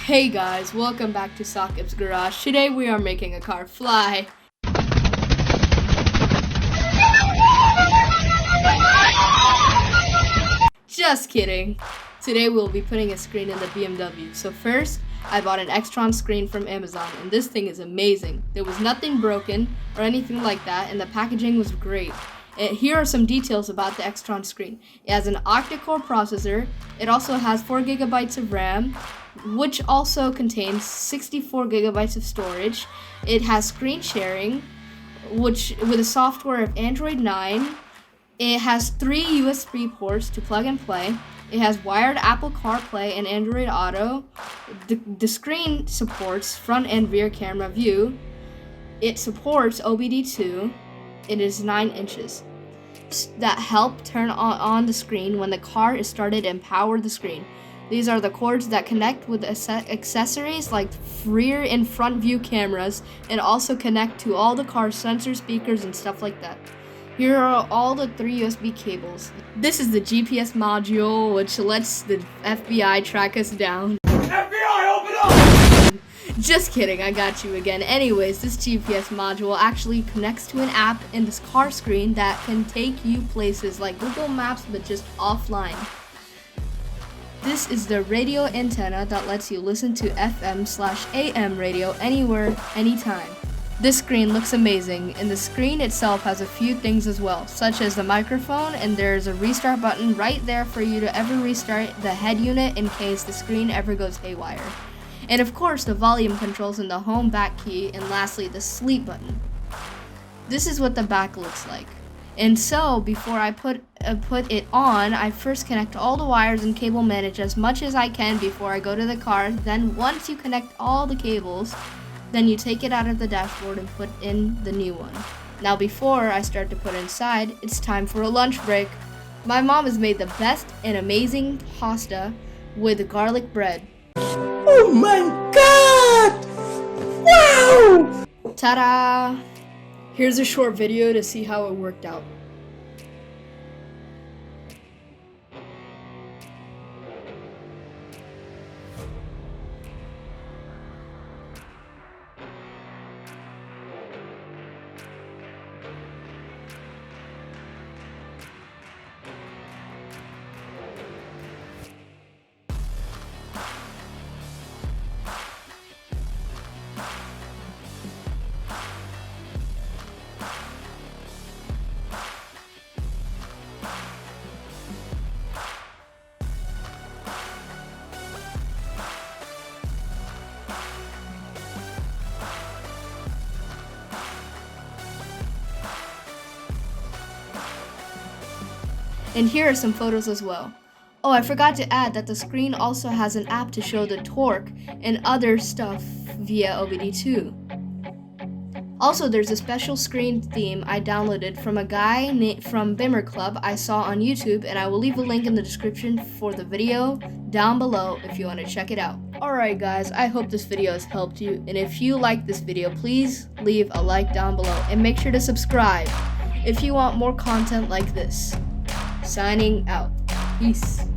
Hey guys, welcome back to Sockup's Garage. Today we are making a car fly. Just kidding. Today we'll be putting a screen in the BMW. So first, I bought an Xtrons screen from Amazon, and this thing is amazing. There was nothing broken or anything like that, and the packaging was great. Here are some details about the Xtron screen. It has an octa-core processor. It also has 4 GB of RAM, which also contains 64 GB of storage. It has screen sharing, which with a software of Android 9. It has 3 USB ports to plug and play. It has wired Apple CarPlay and Android Auto. The screen supports front and rear camera view. It supports OBD2. It is 9 inches. That help turn on the screen when the car is started and power the screen. These are the cords that connect with accessories like rear and front view cameras, and also connect to all the car's sensor speakers and stuff like that. Here are all the 3 USB cables. This is the GPS module, which lets the FBI track us down. FBI, open up! Just kidding, I got you again. Anyways, this GPS module actually connects to an app in this car screen that can take you places like Google Maps, but just offline. This is the radio antenna that lets you listen to FM/AM radio anywhere, anytime. This screen looks amazing, and the screen itself has a few things as well, such as the microphone, and there's a restart button right there for you to ever restart the head unit in case the screen ever goes haywire. And of course, the volume controls and the home back key, and lastly, the sleep button. This is what the back looks like. And so, before I put it on, I first connect all the wires and cable manage as much as I can before I go to the car. Then once you connect all the cables, then you take it out of the dashboard and put in the new one. Now before I start to put inside, it's time for a lunch break. My mom has made the best and amazing pasta with garlic bread. Oh my god! Wow! Ta-da! Here's a short video to see how it worked out. And here are some photos as well. Oh, I forgot to add that the screen also has an app to show the torque and other stuff via OBD2. Also, there's a special screen theme I downloaded from a guy from Bimmerclub I saw on YouTube, and I will leave a link in the description for the video down below if you want to check it out. Alright guys, I hope this video has helped you, and if you like this video, please leave a like down below and make sure to subscribe if you want more content like this. Signing out. Peace.